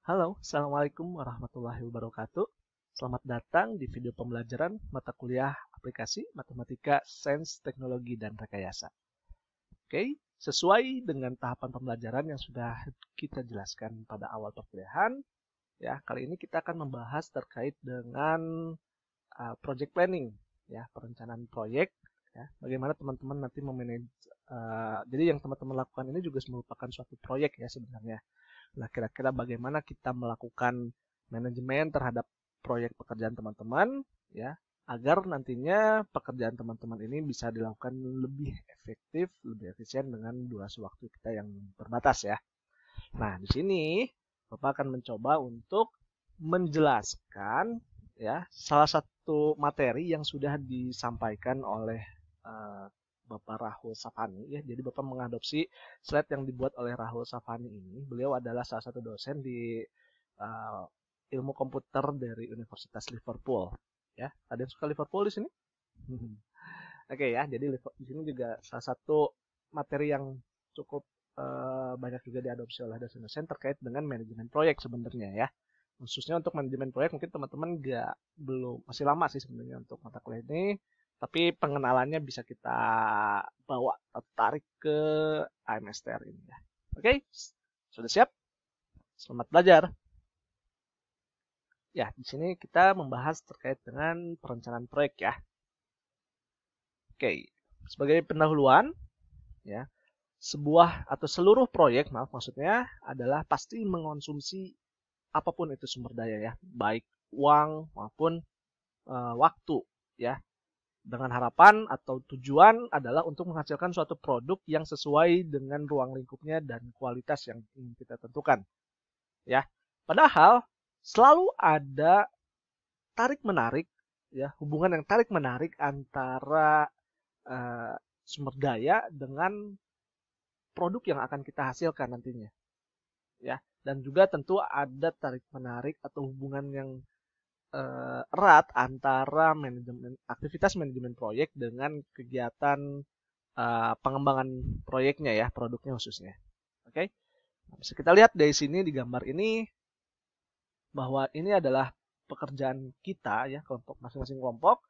Halo, Assalamualaikum warahmatullahi wabarakatuh. Selamat datang di video pembelajaran mata kuliah aplikasi Matematika, Sains, Teknologi, dan Rekayasa. Oke, sesuai dengan tahapan pembelajaran yang sudah kita jelaskan pada awal perkuliahan, ya, kali ini kita akan membahas terkait dengan project planning, ya, perencanaan proyek, ya, bagaimana teman-teman nanti memanage. Jadi yang teman-teman lakukan ini juga merupakan suatu proyek ya sebenarnya. Nah, kira-kira bagaimana kita melakukan manajemen terhadap proyek pekerjaan teman-teman, ya, agar nantinya pekerjaan teman-teman ini bisa dilakukan lebih efektif, lebih efisien dengan durasi waktu kita yang terbatas ya. Nah, di sini Bapak akan mencoba untuk menjelaskan ya salah satu materi yang sudah disampaikan oleh Bapak Rahul Safani ya. Jadi Bapak mengadopsi slide yang dibuat oleh Rahul Safani ini. Beliau adalah salah satu dosen di ilmu komputer dari Universitas Liverpool. Ya, ada yang suka Liverpool di sini? Oke ya, jadi di sini juga salah satu materi yang cukup banyak juga diadopsi oleh dosen-dosen terkait dengan manajemen proyek sebenarnya ya. Khususnya untuk manajemen proyek mungkin teman-teman belum masih lama sih sebenarnya untuk mata kuliah ini. Tapi pengenalannya bisa kita bawa tarik ke AMSTR ini ya. Oke, sudah siap? Selamat belajar. Ya, di sini kita membahas terkait dengan perencanaan proyek ya. Oke, sebagai pendahuluan ya, sebuah atau seluruh proyek, maksudnya adalah pasti mengonsumsi apapun itu sumber daya ya, baik uang maupun waktu ya. Dengan harapan atau tujuan adalah untuk menghasilkan suatu produk yang sesuai dengan ruang lingkupnya dan kualitas yang ingin kita tentukan. Ya, padahal selalu ada tarik-menarik, ya, hubungan yang tarik-menarik antara sumber daya dengan produk yang akan kita hasilkan nantinya. Ya, dan juga tentu ada tarik-menarik atau hubungan yang erat antara aktivitas manajemen proyek dengan kegiatan pengembangan proyeknya ya, produknya khususnya. Oke, nah, bisa kita lihat dari sini di gambar ini bahwa ini adalah pekerjaan kita ya, kelompok masing-masing kelompok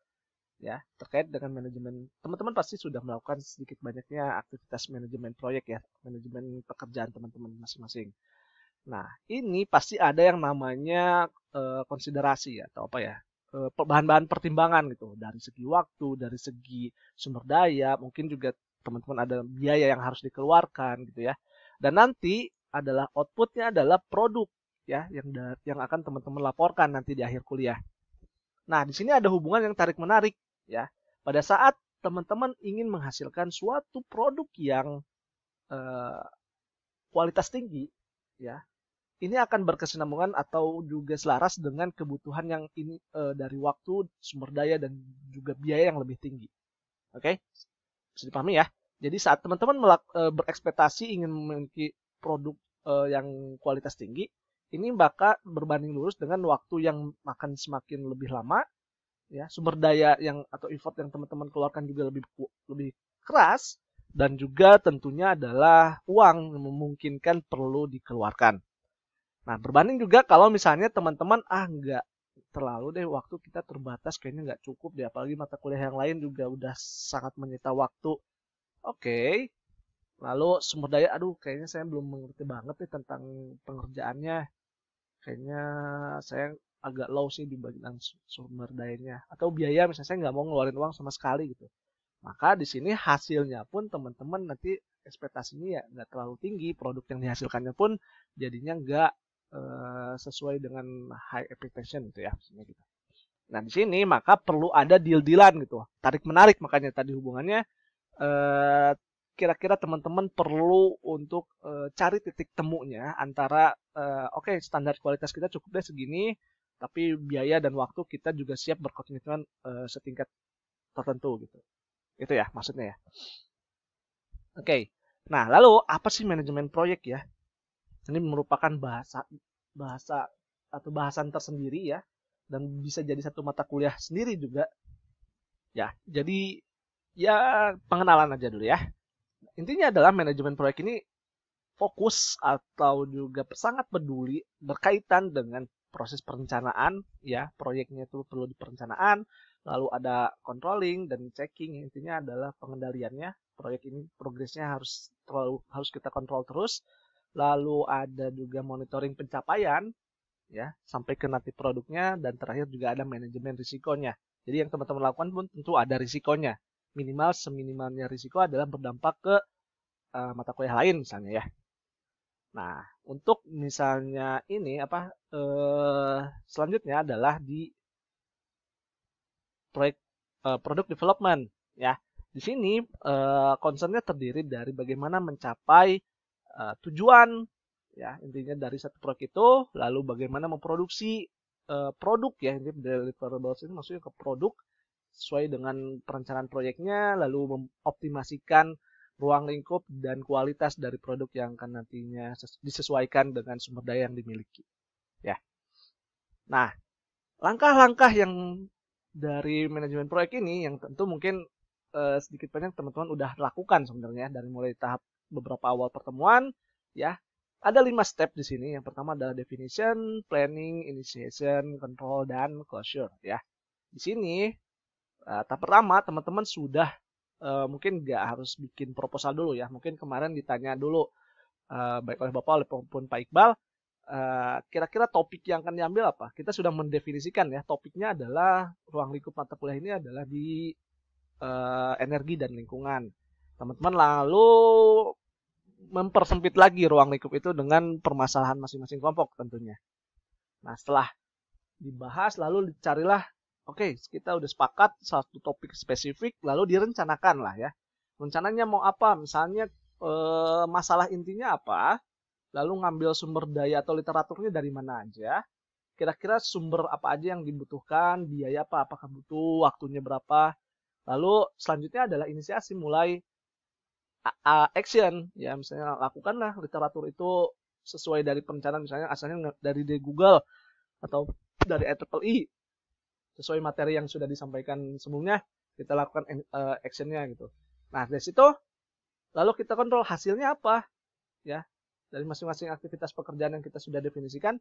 ya, terkait dengan manajemen. Teman-teman pasti sudah melakukan sedikit banyaknya aktivitas manajemen proyek ya, manajemen pekerjaan teman-teman masing-masing. Nah, ini pasti ada yang namanya konsiderasi ya, atau apa ya, bahan-bahan pertimbangan gitu. Dari segi waktu, dari segi sumber daya, mungkin juga teman-teman ada biaya yang harus dikeluarkan gitu ya. Dan nanti adalah outputnya adalah produk ya, yang akan teman-teman laporkan nanti di akhir kuliah. Nah, di sini ada hubungan yang tarik-menarik ya. Pada saat teman-teman ingin menghasilkan suatu produk yang kualitas tinggi ya, ini akan berkesinambungan atau juga selaras dengan kebutuhan yang ini dari waktu, sumber daya, dan juga biaya yang lebih tinggi. Oke, bisa dipahami ya. Jadi saat teman-teman berekspektasi ingin memiliki produk yang kualitas tinggi, ini bakal berbanding lurus dengan waktu yang akan semakin lebih lama, ya, sumber daya yang atau effort yang teman-teman keluarkan juga lebih keras, dan juga tentunya adalah uang yang memungkinkan perlu dikeluarkan. Nah, berbanding juga kalau misalnya teman-teman nggak terlalu deh, waktu kita terbatas, kayaknya nggak cukup deh, apalagi mata kuliah yang lain juga udah sangat menyita waktu. Oke, lalu sumber daya, aduh kayaknya saya belum mengerti banget nih tentang pengerjaannya. Kayaknya saya agak low sih di bagian sumber dayanya. Atau biaya, misalnya saya nggak mau ngeluarin uang sama sekali gitu. Maka di sini hasilnya pun teman-teman nanti ekspektasinya ya nggak terlalu tinggi, produk yang dihasilkannya pun jadinya nggak sesuai dengan high expectation gitu ya, gitu. Nah di sini maka perlu ada deal-dealan gitu, tarik menarik, makanya tadi hubungannya kira-kira teman-teman perlu untuk cari titik temunya antara oke, standar kualitas kita cukup deh segini, tapi biaya dan waktu kita juga siap berkomitmen setingkat tertentu gitu. Itu ya maksudnya ya. Oke. Nah, lalu apa sih manajemen proyek ya? Ini merupakan bahasa atau bahasan tersendiri ya, dan bisa jadi satu mata kuliah sendiri juga. Ya, jadi ya pengenalan aja dulu ya. Intinya adalah manajemen proyek ini fokus atau juga sangat peduli berkaitan dengan proses perencanaan ya, proyeknya itu perlu diperencanaan, lalu ada controlling dan checking, intinya adalah pengendaliannya. Proyek ini progresnya harus kita kontrol terus. Lalu ada juga monitoring pencapaian ya sampai ke nanti produknya, dan terakhir juga ada manajemen risikonya. Jadi yang teman-teman lakukan pun tentu ada risikonya. Minimal seminimalnya risiko adalah berdampak ke mata kuliah lain misalnya ya. Nah, untuk misalnya ini selanjutnya adalah di proyek product development ya. Di sini concernnya terdiri dari bagaimana mencapai tujuan ya, intinya dari satu proyek itu, lalu bagaimana memproduksi produk ya, ini deliverables ini maksudnya ke produk sesuai dengan perencanaan proyeknya, lalu mengoptimasikan ruang lingkup dan kualitas dari produk yang akan nantinya disesuaikan dengan sumber daya yang dimiliki ya. Nah, langkah-langkah yang dari manajemen proyek ini yang tentu mungkin sedikit banyak teman-teman udah lakukan sebenarnya dari mulai tahap beberapa awal pertemuan ya. Ada 5 step di sini. Yang pertama adalah definition, planning, initiation, control, dan closure ya. Di sini tahap pertama teman-teman sudah mungkin nggak harus bikin proposal dulu ya. Mungkin kemarin ditanya dulu baik oleh Bapak maupun Pak Iqbal, kira-kira topik yang akan diambil apa? Kita sudah mendefinisikan ya, topiknya adalah ruang lingkup mata kuliah ini adalah di energi dan lingkungan. Teman-teman lalu mempersempit lagi ruang lingkup itu dengan permasalahan masing-masing kelompok tentunya. Nah, setelah dibahas lalu dicarilah, oke, kita udah sepakat satu topik spesifik, lalu direncanakan lah ya. Rencananya mau apa? Misalnya masalah intinya apa? Lalu ngambil sumber daya atau literaturnya dari mana aja? Kira-kira sumber apa aja yang dibutuhkan? Biaya apa? Apakah butuh? Waktunya berapa? Lalu selanjutnya adalah inisiasi, mulai action ya, misalnya lakukanlah literatur itu sesuai dari perencanaan, misalnya asalnya dari Google atau dari IEEE sesuai materi yang sudah disampaikan sebelumnya, kita lakukan actionnya gitu. Nah, dari situ lalu kita kontrol hasilnya apa ya dari masing-masing aktivitas pekerjaan yang kita sudah definisikan.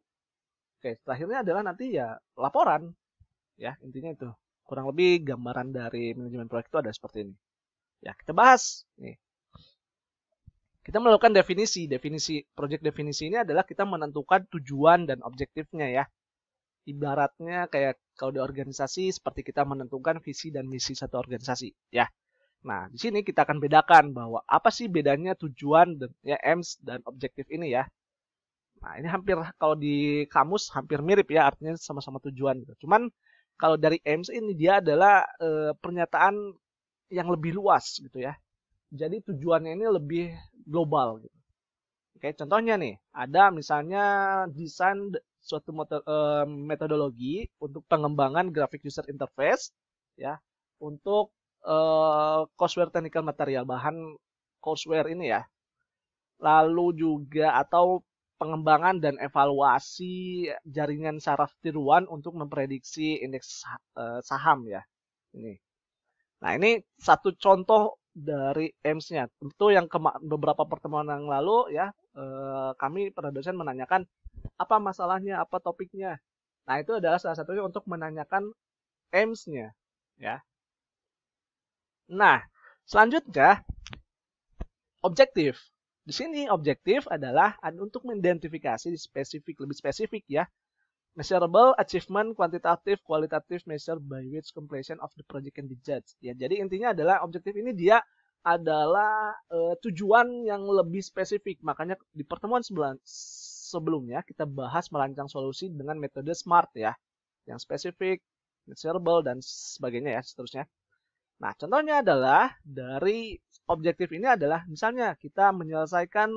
Oke, terakhirnya adalah nanti ya laporan ya, intinya itu kurang lebih gambaran dari manajemen proyek itu ada seperti ini ya. Kita bahas nih. Kita melakukan definisi project definisi ini adalah kita menentukan tujuan dan objektifnya ya. Ibaratnya kayak kalau di organisasi seperti kita menentukan visi dan misi satu organisasi ya. Nah, di sini kita akan bedakan bahwa apa sih bedanya tujuan dan ya aims dan objektif ini ya. Nah, ini hampir kalau di kamus hampir mirip ya, artinya sama-sama tujuan gitu. Cuman kalau dari aims ini dia adalah pernyataan yang lebih luas gitu ya. Jadi tujuannya ini lebih global gitu. Oke, contohnya nih, ada misalnya desain suatu metodologi untuk pengembangan graphic user interface ya, untuk courseware technical material, bahan courseware ini ya. Lalu juga atau pengembangan dan evaluasi jaringan saraf tiruan untuk memprediksi indeks saham ya. Ini. Nah, ini satu contoh dari aims-nya. Tentu yang beberapa pertemuan yang lalu ya, kami pada dosen menanyakan apa masalahnya, apa topiknya. Nah, itu adalah salah satunya untuk menanyakan aims-nya ya. Nah, selanjutnya objektif. Di sini objektif adalah untuk mengidentifikasi lebih spesifik ya. Measurable achievement, quantitative, qualitative measure by which completion of the project can be judged. Ya, jadi intinya adalah objektif ini dia adalah tujuan yang lebih spesifik. Makanya di pertemuan sebelumnya kita bahas merancang solusi dengan metode SMART ya, yang spesifik, measurable dan sebagainya ya, seterusnya. Nah, contohnya adalah dari objektif ini adalah misalnya kita menyelesaikan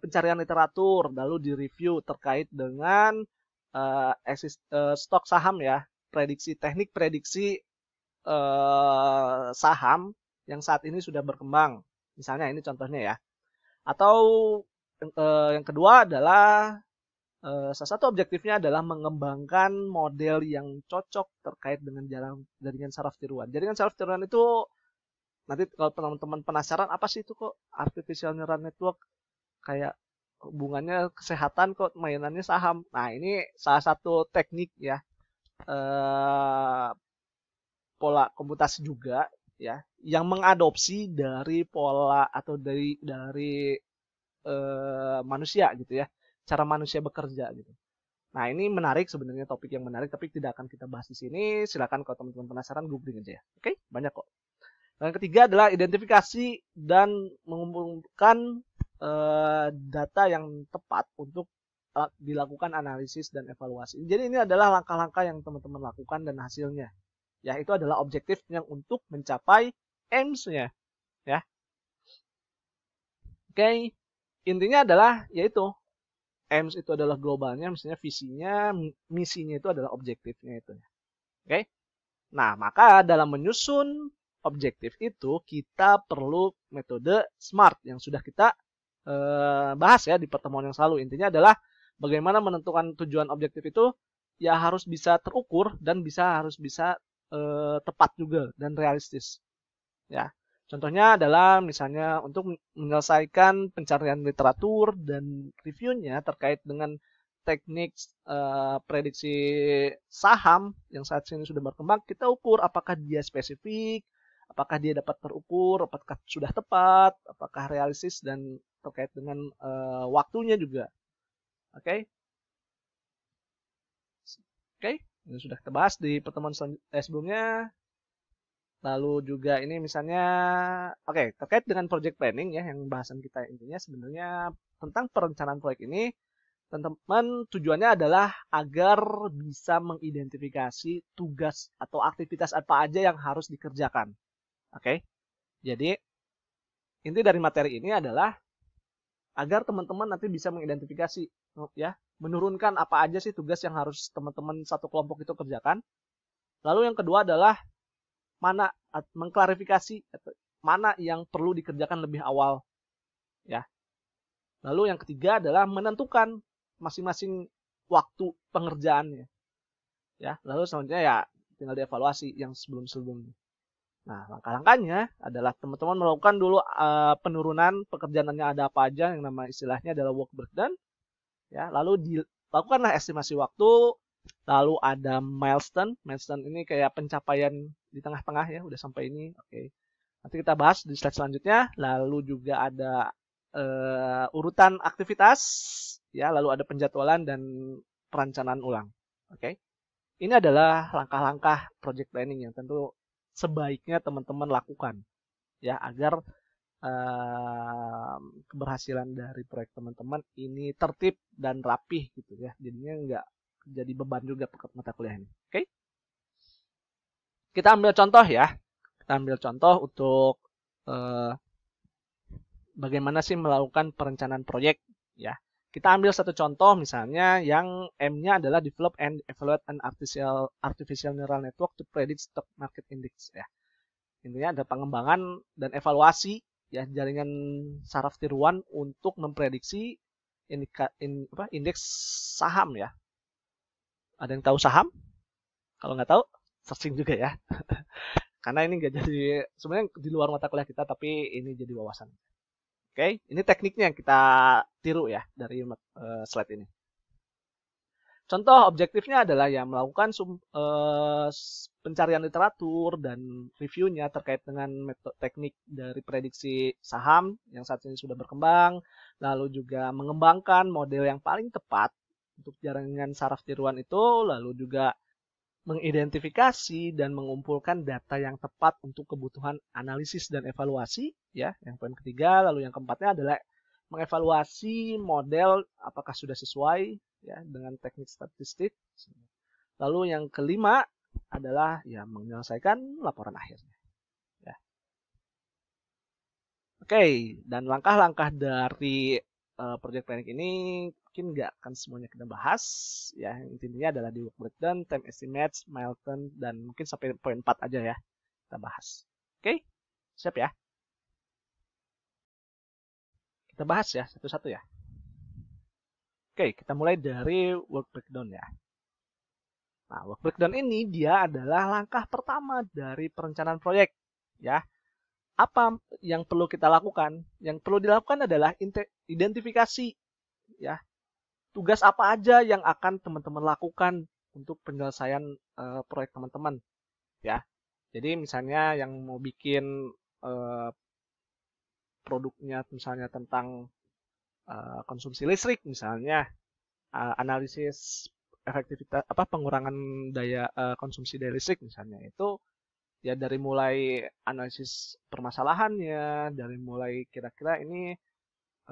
pencarian literatur, lalu direview terkait dengan stok saham ya, teknik prediksi saham yang saat ini sudah berkembang. Misalnya ini contohnya ya. Atau yang kedua adalah salah satu objektifnya adalah mengembangkan model yang cocok terkait dengan jaringan saraf tiruan. Jaringan saraf tiruan itu nanti kalau teman-teman penasaran apa sih itu kok artificial neural network? kayak hubungannya kesehatan kok mainannya saham. Nah, ini salah satu teknik ya, pola komputasi juga ya, yang mengadopsi dari pola atau dari manusia gitu ya, cara manusia bekerja gitu. Nah, ini menarik sebenarnya, topik yang menarik, tapi tidak akan kita bahas di sini. Silakan kalau teman-teman penasaran, googling aja ya. Oke, banyak kok. Dan yang ketiga adalah identifikasi dan mengumpulkan data yang tepat untuk dilakukan analisis dan evaluasi. Jadi ini adalah langkah-langkah yang teman-teman lakukan dan hasilnya. Ya, itu adalah objektif yang untuk mencapai aims-nya. Ya. Oke, intinya adalah yaitu aims itu adalah globalnya, misalnya visinya, misinya itu adalah objektifnya itu. Oke. Nah, maka dalam menyusun objektif itu kita perlu metode SMART yang sudah kita bahas ya di pertemuan yang lalu. Intinya adalah bagaimana menentukan tujuan objektif itu ya harus bisa terukur dan harus bisa tepat juga dan realistis. Ya. Contohnya adalah misalnya untuk menyelesaikan pencarian literatur dan reviewnya terkait dengan teknik prediksi saham yang saat ini sudah berkembang, kita ukur apakah dia spesifik, apakah dia dapat terukur, apakah sudah tepat, apakah realistis dan terkait dengan waktunya juga. Oke. Oke, ini sudah kita bahas di pertemuan sebelumnya. Lalu juga ini misalnya, oke, terkait dengan project planning ya, yang bahasan kita intinya sebenarnya tentang perencanaan proyek ini, teman-teman tujuannya adalah agar bisa mengidentifikasi tugas atau aktivitas apa aja yang harus dikerjakan. Oke, jadi inti dari materi ini adalah agar teman-teman nanti bisa mengidentifikasi, ya, menurunkan apa aja sih tugas yang harus teman-teman satu kelompok itu kerjakan. Lalu yang kedua adalah mana mengklarifikasi mana yang perlu dikerjakan lebih awal ya. Lalu yang ketiga adalah menentukan masing-masing waktu pengerjaannya ya. Lalu selanjutnya ya tinggal dievaluasi yang sebelum-sebelumnya. Nah, langkah-langkahnya adalah teman-teman melakukan dulu penurunan pekerjaannya ada apa aja, yang nama istilahnya adalah work breakdown ya. Lalu dilakukanlah estimasi waktu. Lalu ada milestone. Milestone ini kayak pencapaian di tengah-tengah ya, udah sampai ini. Oke. Nanti kita bahas di slide selanjutnya. Lalu juga ada urutan aktivitas ya, lalu ada penjadwalan dan perencanaan ulang. Oke. Ini adalah langkah-langkah project planning yang tentu sebaiknya teman-teman lakukan ya, agar keberhasilan dari proyek teman-teman ini tertib dan rapih gitu ya. Jadinya enggak jadi beban juga mata kuliah ini. Oke. Kita ambil contoh ya. Kita ambil contoh untuk bagaimana sih melakukan perencanaan proyek ya. Kita ambil satu contoh misalnya yang M-nya adalah develop and evaluate an artificial neural network to predict stock market index ya. Intinya ada pengembangan dan evaluasi ya jaringan saraf tiruan untuk memprediksi indeks saham ya. Ada yang tahu saham? Kalau nggak tahu, searching juga ya. Karena ini nggak jadi, sebenarnya di luar mata kuliah kita, tapi ini jadi wawasan. Oke, ini tekniknya yang kita tiru ya dari slide ini. Contoh objektifnya adalah ya melakukan pencarian literatur dan reviewnya terkait dengan metode teknik dari prediksi saham yang saat ini sudah berkembang, lalu juga mengembangkan model yang paling tepat untuk jaringan saraf tiruan itu, lalu juga mengidentifikasi dan mengumpulkan data yang tepat untuk kebutuhan analisis dan evaluasi ya. Yang poin ketiga, lalu yang keempatnya adalah mengevaluasi model apakah sudah sesuai ya dengan teknik statistik. Lalu yang kelima adalah ya menyelesaikan laporan akhirnya. Ya. Oke, dan langkah-langkah dari project planning ini mungkin nggak akan semuanya kita bahas ya, intinya adalah di work breakdown, time estimates, milestone, dan mungkin sampai poin 4 aja ya kita bahas. Oke, siap ya? Kita bahas ya satu-satu ya. Oke, kita mulai dari work breakdown ya. Nah, work breakdown ini dia adalah langkah pertama dari perencanaan proyek ya. Apa yang perlu kita lakukan? Yang perlu dilakukan adalah identifikasi ya tugas apa aja yang akan teman-teman lakukan untuk penyelesaian proyek teman-teman ya. Jadi misalnya yang mau bikin produknya misalnya tentang konsumsi listrik misalnya, analisis efektivitas pengurangan daya konsumsi daya listrik misalnya, itu ya dari mulai analisis permasalahannya, dari mulai kira-kira ini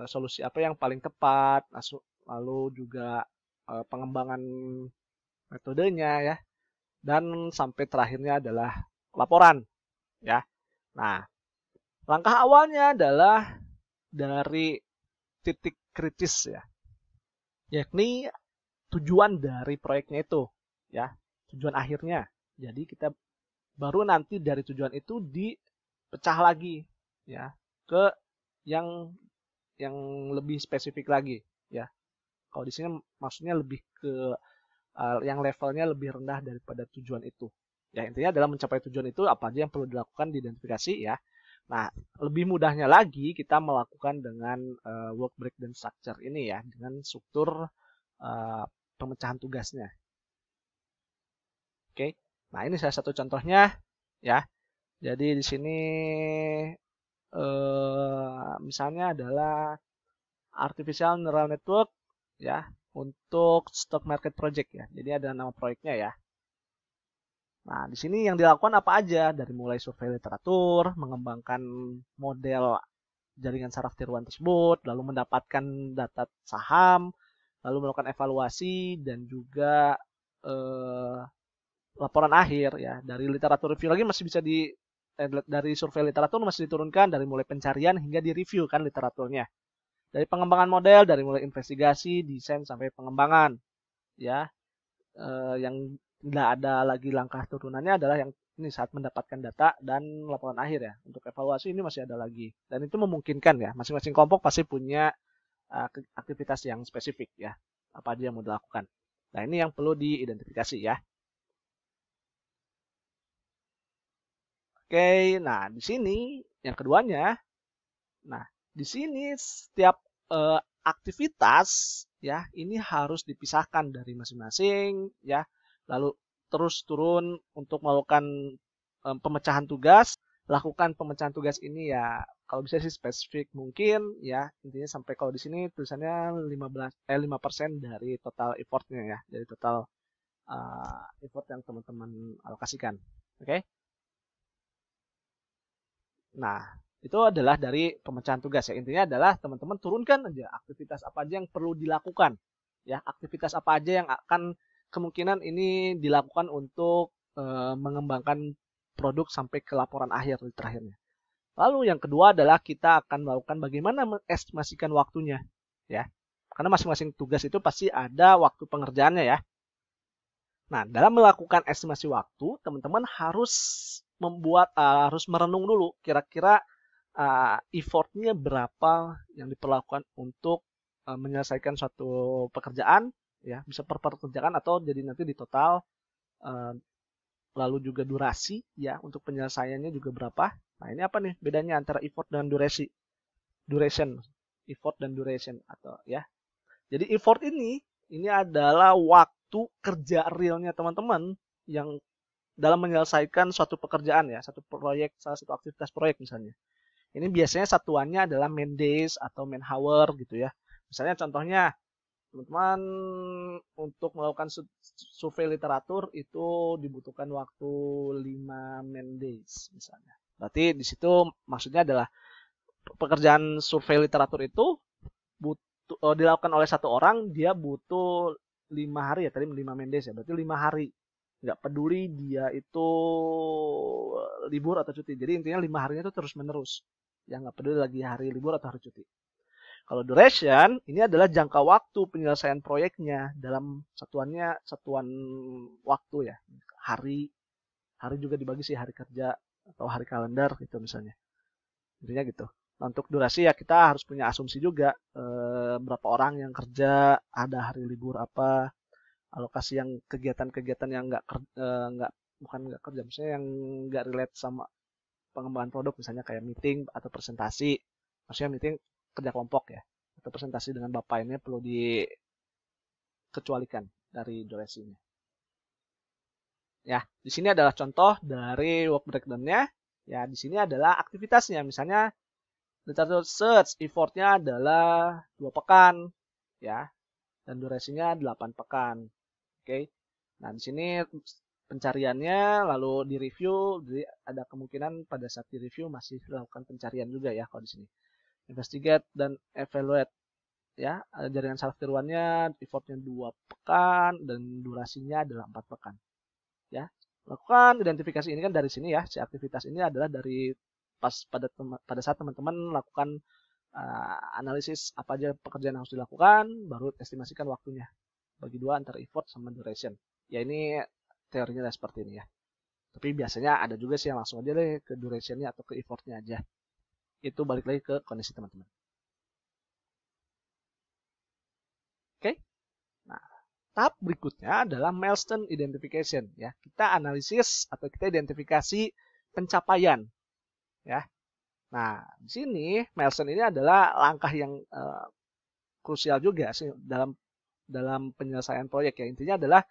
solusi apa yang paling tepat, lalu juga pengembangan metodenya ya, dan sampai terakhirnya adalah laporan ya. Nah, langkah awalnya adalah dari titik kritis ya, yakni tujuan dari proyeknya itu ya, tujuan akhirnya. Jadi kita baru nanti dari tujuan itu dipecah lagi ya ke yang lebih spesifik lagi ya. Kalau di sini maksudnya lebih ke yang levelnya lebih rendah daripada tujuan itu. Ya, intinya adalah mencapai tujuan itu apa aja yang perlu dilakukan di identifikasi ya. Nah, lebih mudahnya lagi kita melakukan dengan work breakdown structure ini ya, dengan struktur pemecahan tugasnya. Oke. Nah, ini salah satu contohnya ya. Jadi di sini misalnya adalah artificial neural network ya untuk stock market project ya. Jadi ada nama proyeknya ya. Nah, di sini yang dilakukan apa aja? Dari mulai survei literatur, mengembangkan model jaringan saraf tiruan tersebut, lalu mendapatkan data saham, lalu melakukan evaluasi dan juga laporan akhir ya. Dari literatur review lagi masih bisa dari survei literatur masih diturunkan dari mulai pencarian hingga di review kan literaturnya. Dari pengembangan model, dari mulai investigasi, desain sampai pengembangan ya. Yang tidak ada lagi langkah turunannya adalah yang ini saat mendapatkan data dan laporan akhir ya. Untuk evaluasi ini masih ada lagi. Dan itu memungkinkan ya, masing-masing kelompok pasti punya aktivitas yang spesifik ya. Apa aja yang mau dilakukan. Nah, ini yang perlu diidentifikasi ya. Oke, nah di sini yang keduanya, nah di sini setiap aktivitas ya ini harus dipisahkan dari masing-masing ya, lalu terus turun untuk melakukan pemecahan tugas. Lakukan pemecahan tugas ini ya kalau bisa sih spesifik mungkin ya, intinya sampai kalau di sini tulisannya 5% dari total effortnya ya, dari total effort yang teman-teman alokasikan. Oke. Nah, itu adalah dari pemecahan tugas ya. Intinya adalah teman-teman turunkan aja aktivitas apa aja yang perlu dilakukan. Ya, aktivitas apa aja yang akan kemungkinan ini dilakukan untuk mengembangkan produk sampai ke laporan akhir di terakhirnya. Lalu yang kedua adalah kita akan melakukan bagaimana mengestimasikan waktunya. Ya, karena masing-masing tugas itu pasti ada waktu pengerjaannya ya. Nah, dalam melakukan estimasi waktu, teman-teman harus harus merenung dulu kira-kira effortnya berapa yang diperlakukan untuk menyelesaikan suatu pekerjaan ya, bisa per pekerjaan atau jadi nanti di total, lalu juga durasi ya untuk penyelesaiannya juga berapa. Nah, ini apa nih bedanya antara effort dan duration, effort dan duration atau ya. Jadi effort ini adalah waktu kerja realnya teman-teman yang dalam menyelesaikan suatu pekerjaan ya, satu proyek, salah satu aktivitas proyek misalnya. Ini biasanya satuannya adalah man days atau man hour gitu ya. Misalnya contohnya, teman-teman untuk melakukan survei literatur itu dibutuhkan waktu 5 man days misalnya. Berarti di situ maksudnya adalah pekerjaan survei literatur itu dilakukan oleh satu orang, dia butuh 5 hari ya, tadi 5 man days ya, berarti 5 hari. Nggak peduli dia itu libur atau cuti. Jadi intinya 5 harinya itu terus menerus. Ya nggak peduli lagi hari libur atau hari cuti. Kalau duration, ini adalah jangka waktu penyelesaian proyeknya dalam satuan waktu ya. Hari juga dibagi sih hari kerja atau hari kalender gitu misalnya. Intinya gitu. Nah, untuk durasi ya kita harus punya asumsi juga berapa orang yang kerja, ada hari libur apa, alokasi yang kegiatan-kegiatan yang bukan nggak kerja, misalnya yang nggak relate sama pengembangan produk, misalnya kayak meeting atau presentasi, maksudnya meeting kerja kelompok ya, atau presentasi dengan Bapak ini perlu dikecualikan dari durasinya. Ya, di sini adalah contoh dari work breakdown-nya. Ya, di sini adalah aktivitasnya. Misalnya literature search effortnya adalah 2 pekan, ya, dan durasinya 8 pekan. Oke. Nah, di sini pencariannya lalu di-review, jadi ada kemungkinan pada saat di-review masih lakukan pencarian juga ya kalau di sini. Investigate dan evaluate, ya, jaringan saraf tiruannya effortnya 2 pekan dan durasinya adalah 4 pekan. Ya, lakukan identifikasi ini kan dari sini ya, si aktivitas ini adalah dari pada saat teman-teman lakukan analisis apa aja pekerjaan yang harus dilakukan, baru estimasikan waktunya bagi 2 antara effort sama duration. Ya, ini teorinya seperti ini ya. Tapi biasanya ada juga sih yang langsung aja deh ke durationnya atau ke effortnya aja. Itu balik lagi ke kondisi teman-teman. Oke. Nah, tahap berikutnya adalah milestone identification ya. Kita analisis atau kita identifikasi pencapaian ya. Nah, di sini milestone ini adalah langkah yang krusial juga sih dalam penyelesaian proyek ya. Intinya adalah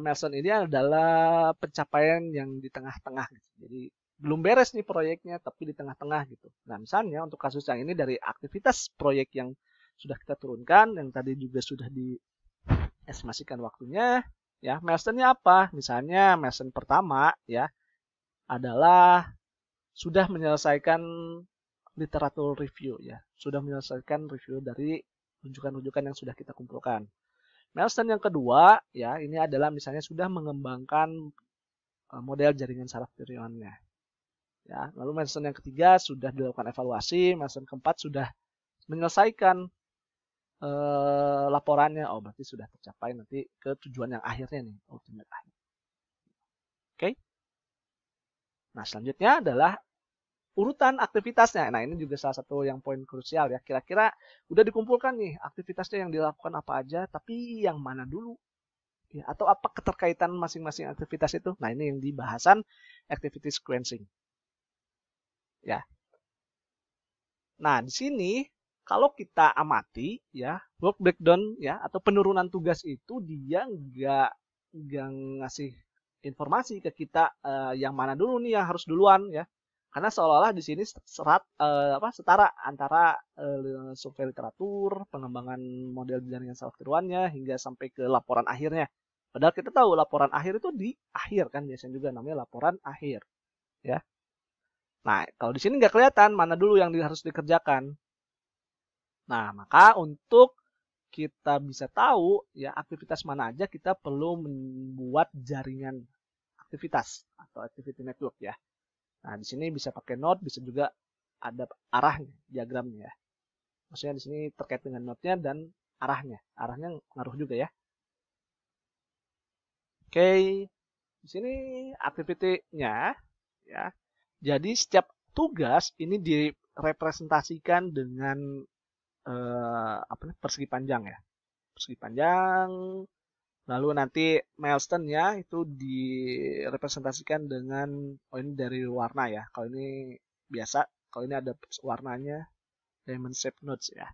milestone ini adalah pencapaian yang di tengah-tengah gitu. Jadi belum beres nih proyeknya tapi di tengah-tengah gitu. Nah, misalnya untuk kasus yang ini dari aktivitas proyek yang sudah kita turunkan, yang tadi juga sudah diestimasikan waktunya, ya, milestone-nya apa? Misalnya milestone pertama ya adalah sudah menyelesaikan literatur review ya, sudah menyelesaikan review dari rujukan-rujukan yang sudah kita kumpulkan. Milestone yang kedua ya, ini adalah misalnya sudah mengembangkan model jaringan saraf tiruannya. Ya, lalu milestone yang ketiga sudah dilakukan evaluasi, milestone keempat sudah menyelesaikan laporannya. Oh, berarti sudah tercapai nanti ke tujuan yang akhirnya nih, ultimate akhir. Oke. Nah, selanjutnya adalah urutan aktivitasnya. Nah, ini juga salah satu yang poin krusial ya. Kira-kira udah dikumpulkan nih aktivitasnya yang dilakukan apa aja, tapi yang mana dulu? Ya, atau apa keterkaitan masing-masing aktivitas itu? Nah, ini yang di bahasan activity sequencing. Ya. Nah, di sini kalau kita amati ya, work breakdown ya atau penurunan tugas itu dia nggak ngasih informasi ke kita yang mana dulu nih yang harus duluan ya. Karena seolah-olah di sini setara antara survei literatur, pengembangan model jaringan saraf tiruannya hingga sampai ke laporan akhirnya. Padahal kita tahu laporan akhir itu di akhir kan, biasanya juga namanya laporan akhir, ya. Nah, kalau di sini nggak kelihatan mana dulu yang harus dikerjakan. Nah, maka untuk kita bisa tahu ya aktivitas mana aja, kita perlu membuat jaringan aktivitas atau activity network ya. Nah, di sini bisa pakai node, bisa juga ada arahnya, diagramnya ya. Maksudnya di sini terkait dengan node-nya dan arahnya. Arahnya ngaruh juga ya. Oke, di sini activity-nya ya. Jadi setiap tugas ini direpresentasikan dengan persegi panjang ya. Persegi panjang. Lalu nanti milestone-nya itu direpresentasikan dengan ini dari warna ya. Kalau ini biasa, kalau ini ada warnanya diamond shape nodes ya.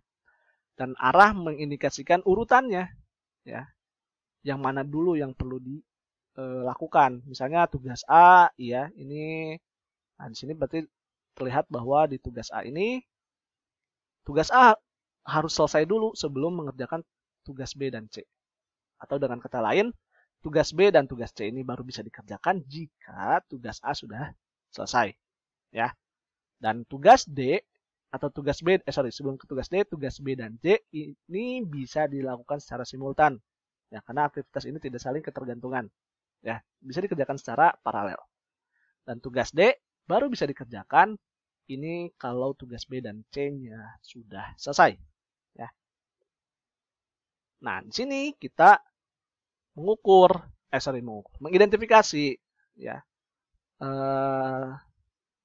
Dan arah mengindikasikan urutannya ya. Yang mana dulu yang perlu dilakukan. Misalnya tugas A ya, ini nah di sini berarti terlihat bahwa di tugas A ini tugas A harus selesai dulu sebelum mengerjakan tugas B dan C. Atau dengan kata lain, tugas B dan tugas C ini baru bisa dikerjakan jika tugas A sudah selesai. Ya. Dan tugas D atau tugas B, sebelum ke tugas D, tugas B dan C ini bisa dilakukan secara simultan. Ya, karena aktivitas ini tidak saling ketergantungan. Ya, bisa dikerjakan secara paralel. Dan tugas D baru bisa dikerjakan ini kalau tugas B dan C-nya sudah selesai. Ya. Nah, di sini kita mengidentifikasi ya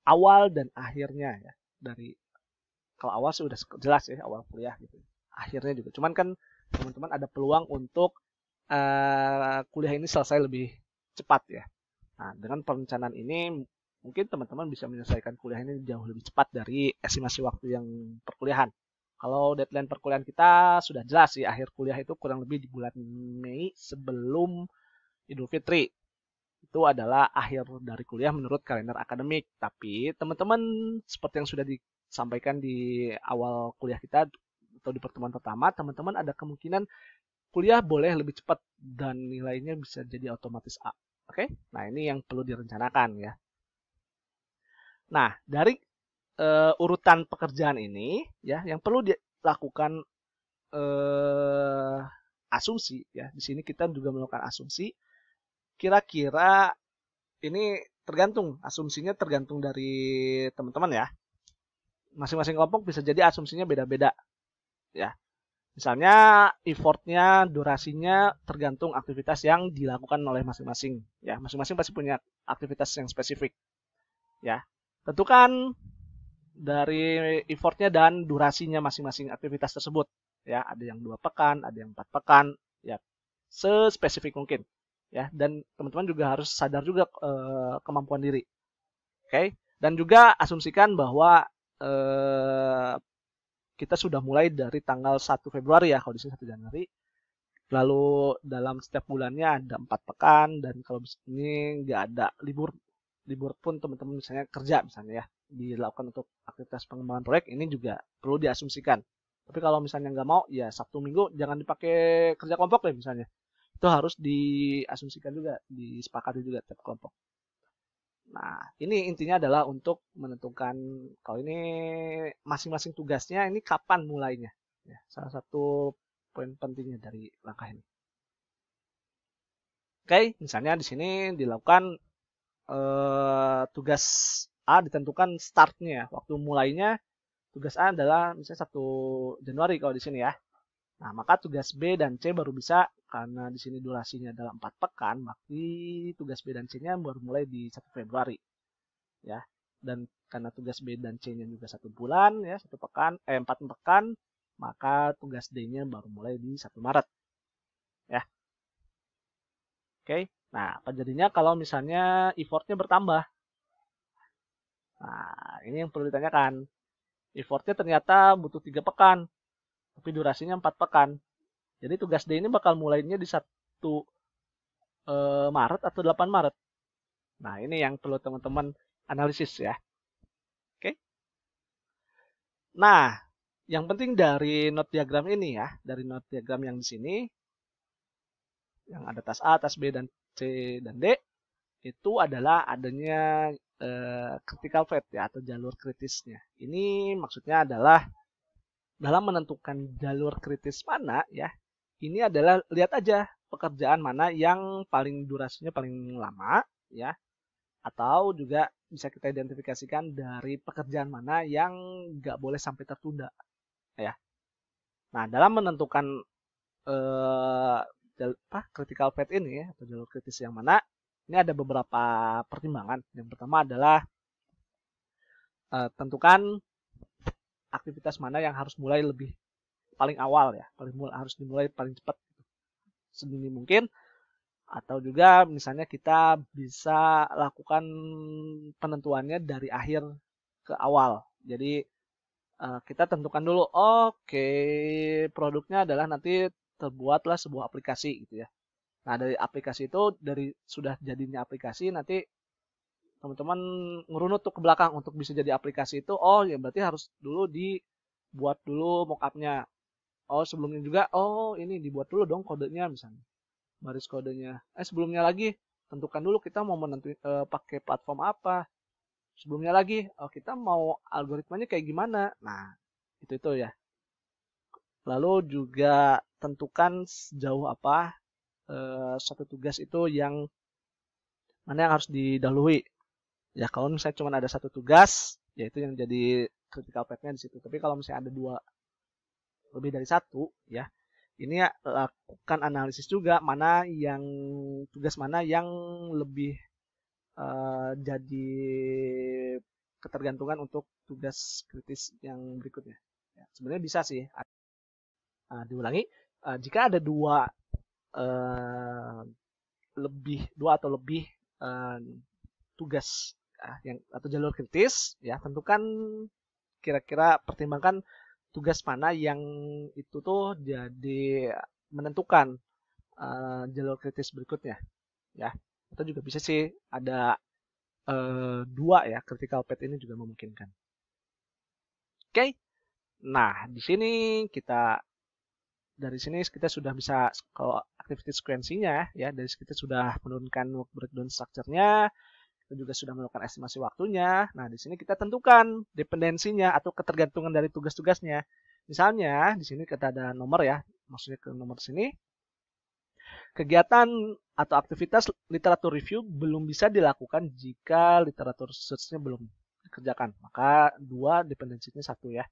awal dan akhirnya ya dari kalau awal sudah jelas ya awal kuliah gitu, akhirnya juga. Cuman kan teman-teman ada peluang untuk kuliah ini selesai lebih cepat ya. Nah, dengan perencanaan ini mungkin teman-teman bisa menyelesaikan kuliah ini jauh lebih cepat dari estimasi waktu yang perkuliahan. Kalau deadline perkuliahan kita sudah jelas sih, akhir kuliah itu kurang lebih di bulan Mei sebelum Idul Fitri. Itu adalah akhir dari kuliah menurut kalender akademik. Tapi teman-teman seperti yang sudah disampaikan di awal kuliah kita atau di pertemuan pertama, teman-teman ada kemungkinan kuliah boleh lebih cepat dan nilainya bisa jadi otomatis A. Oke? Nah, ini yang perlu direncanakan ya. Nah, dari urutan pekerjaan ini ya, yang perlu dilakukan asumsi ya. Di sini kita juga melakukan asumsi. Kira-kira ini tergantung, asumsinya tergantung dari teman-teman ya. Masing-masing kelompok bisa jadi asumsinya beda-beda ya. Misalnya effortnya, durasinya tergantung aktivitas yang dilakukan oleh masing-masing. Ya, masing-masing pasti punya aktivitas yang spesifik. Ya, tentukan dari effortnya dan durasinya masing-masing aktivitas tersebut. Ya, ada yang 2 pekan, ada yang 4 pekan. Ya, sespesifik mungkin. Ya, dan teman-teman juga harus sadar juga kemampuan diri. Oke, dan juga asumsikan bahwa kita sudah mulai dari tanggal 1 Februari ya, kalau di sini 1 Januari. Lalu dalam setiap bulannya ada 4 pekan, dan kalau ini nggak ada libur pun teman-teman misalnya kerja misalnya ya, dilakukan untuk aktivitas pengembangan proyek, ini juga perlu diasumsikan. Tapi kalau misalnya nggak mau, ya Sabtu Minggu jangan dipakai kerja kelompok deh misalnya. Itu harus diasumsikan juga, disepakati juga tiap kelompok. Nah, ini intinya adalah untuk menentukan kalau ini masing-masing tugasnya ini kapan mulainya. Ya, salah satu poin pentingnya dari langkah ini. Oke, misalnya di sini dilakukan tugas A ditentukan startnya, waktu mulainya tugas A adalah misalnya 1 Januari kalau di sini ya. Nah, maka tugas B dan C baru bisa, karena di sini durasinya adalah 4 pekan, berarti tugas B dan C-nya baru mulai di 1 Februari. Ya. Dan karena tugas B dan C-nya juga 1 bulan ya, 4 pekan, maka tugas D-nya baru mulai di 1 Maret. Ya. Oke. Nah, apa jadinya kalau misalnya effortnya bertambah? Nah, ini yang perlu ditanyakan. Effortnya ternyata butuh 3 pekan, tapi durasinya 4 pekan. Jadi tugas D ini bakal mulainya di 1 Maret atau 8 Maret. Nah, ini yang perlu teman-teman analisis ya. Oke. Nah, yang penting dari note diagram ini ya, dari note diagram yang di sini, yang ada tas A, tas B, dan C, dan D, itu adalah adanya critical path ya, atau jalur kritisnya. Ini maksudnya adalah dalam menentukan jalur kritis mana ya, ini adalah lihat aja pekerjaan mana yang paling durasinya paling lama ya, atau juga bisa kita identifikasikan dari pekerjaan mana yang nggak boleh sampai tertunda ya. Nah, dalam menentukan critical path ini atau jalur kritis yang mana, ini ada beberapa pertimbangan. Yang pertama adalah tentukan aktivitas mana yang harus mulai lebih paling awal ya, harus dimulai paling cepat sedini mungkin, atau juga misalnya kita bisa lakukan penentuannya dari akhir ke awal. Jadi kita tentukan dulu, oke, produknya adalah nanti terbuatlah sebuah aplikasi gitu ya. Nah, dari aplikasi itu, dari sudah jadinya aplikasi, nanti teman-teman ngerunut tuh ke belakang untuk bisa jadi aplikasi itu, ya berarti harus dulu dibuat dulu mockupnya. Sebelumnya juga, ini dibuat dulu dong kodenya misalnya. Baris kodenya. Sebelumnya lagi, tentukan dulu kita mau menentuin pakai platform apa. Sebelumnya lagi, kita mau algoritmanya kayak gimana. Nah, itu ya. Lalu juga tentukan sejauh apa satu tugas itu yang mana yang harus didahului. Ya, kalau misalnya cuma ada 1 tugas, ya itu yang jadi critical path-nya di situ. Tapi kalau misalnya ada 2 lebih dari 1 ya, ini ya, lakukan analisis juga mana yang tugas mana yang lebih jadi ketergantungan untuk tugas kritis yang berikutnya. Ya, sebenarnya bisa sih diulangi. Jika ada 2 atau lebih tugas yang atau jalur kritis ya, tentukan kira-kira pertimbangkan tugas mana yang itu tuh jadi menentukan jalur kritis berikutnya, ya. Atau juga bisa sih ada 2 ya, critical path ini juga memungkinkan. Oke. Nah, dari sini kita sudah bisa, kalau activity sequencing-nya ya, dari sini kita sudah menurunkan work breakdown structure-nya, kita juga sudah melakukan estimasi waktunya. Nah, di sini kita tentukan dependensinya atau ketergantungan dari tugas-tugasnya. Misalnya, di sini kita ada nomor ya, maksudnya ke nomor sini. Kegiatan atau aktivitas literatur review belum bisa dilakukan jika literatur search-nya belum dikerjakan. Maka 2 dependensinya 1 ya.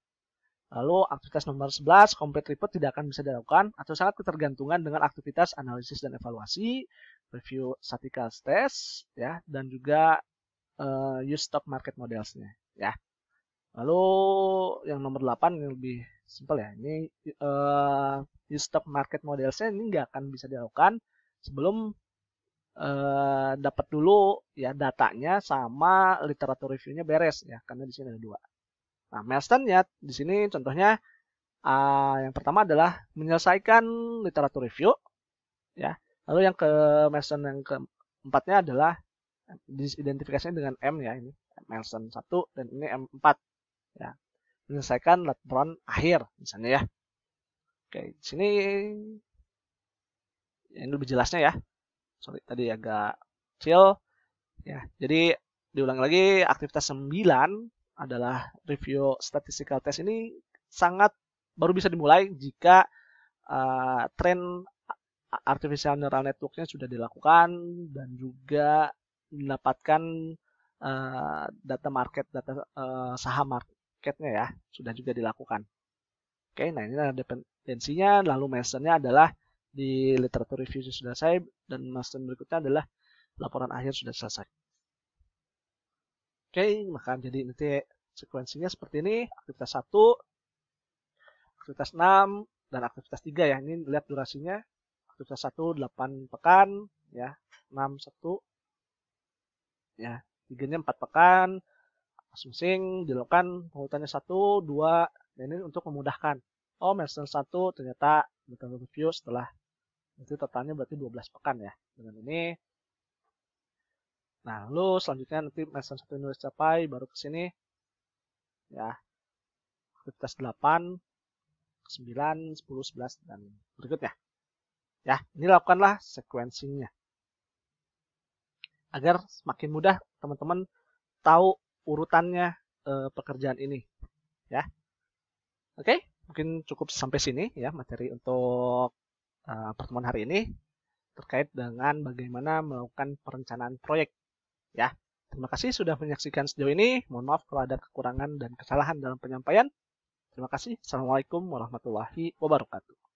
Lalu aktivitas nomor 11, complete report tidak akan bisa dilakukan atau sangat ketergantungan dengan aktivitas analisis dan evaluasi, review statistical test, ya, dan juga use stock market models-nya, ya. Lalu yang nomor 8 yang lebih simpel ya, ini use stock market models-nya ini nggak akan bisa dilakukan sebelum dapat dulu ya datanya sama literatur review-nya beres ya, karena di sini ada 2. Nah, milestone-nya di sini contohnya yang pertama adalah menyelesaikan literatur review, ya. Lalu yang milestone yang keempatnya adalah diidentifikasinya dengan M ya, ini milestone 1 dan ini M4 ya. Menyelesaikan laporan akhir misalnya ya. Oke, di sini ini lebih jelasnya ya. Sorry tadi agak kecil ya. Jadi diulang lagi, aktivitas 9 adalah review statistical test ini baru bisa dimulai jika tren artificial neural network-nya sudah dilakukan dan juga mendapatkan data saham marketnya ya, sudah juga dilakukan. Oke, nah ini adalah dependensinya, lalu milestone-nya adalah di literatur review sudah selesai, dan milestone berikutnya adalah laporan akhir sudah selesai. Oke, maka jadi nanti sekuensinya seperti ini, aktivitas 1, aktivitas 6, dan aktivitas 3 ya. Ini lihat durasinya, aktivitas 1 8 pekan, ya, 6 1, ya, 3-nya 4 pekan, masing-masing dilakukan pengurutannya 1, 2, dan ini untuk memudahkan. Oh, milestone 1 ternyata literatur review setelah itu totalnya berarti 12 pekan ya, dengan ini. Nah, lalu selanjutnya nanti milestone 1 ini tercapai, baru ke sini ya, aktivitas 8, 9, 10, 11, dan berikutnya. Ya, ini lakukanlah sequencing-nya. Agar semakin mudah teman-teman tahu urutannya pekerjaan ini. Ya. Oke, mungkin cukup sampai sini ya materi untuk pertemuan hari ini terkait dengan bagaimana melakukan perencanaan proyek. Ya, terima kasih sudah menyaksikan sejauh ini. Mohon maaf kalau ada kekurangan dan kesalahan dalam penyampaian. Terima kasih. Assalamualaikum warahmatullahi wabarakatuh.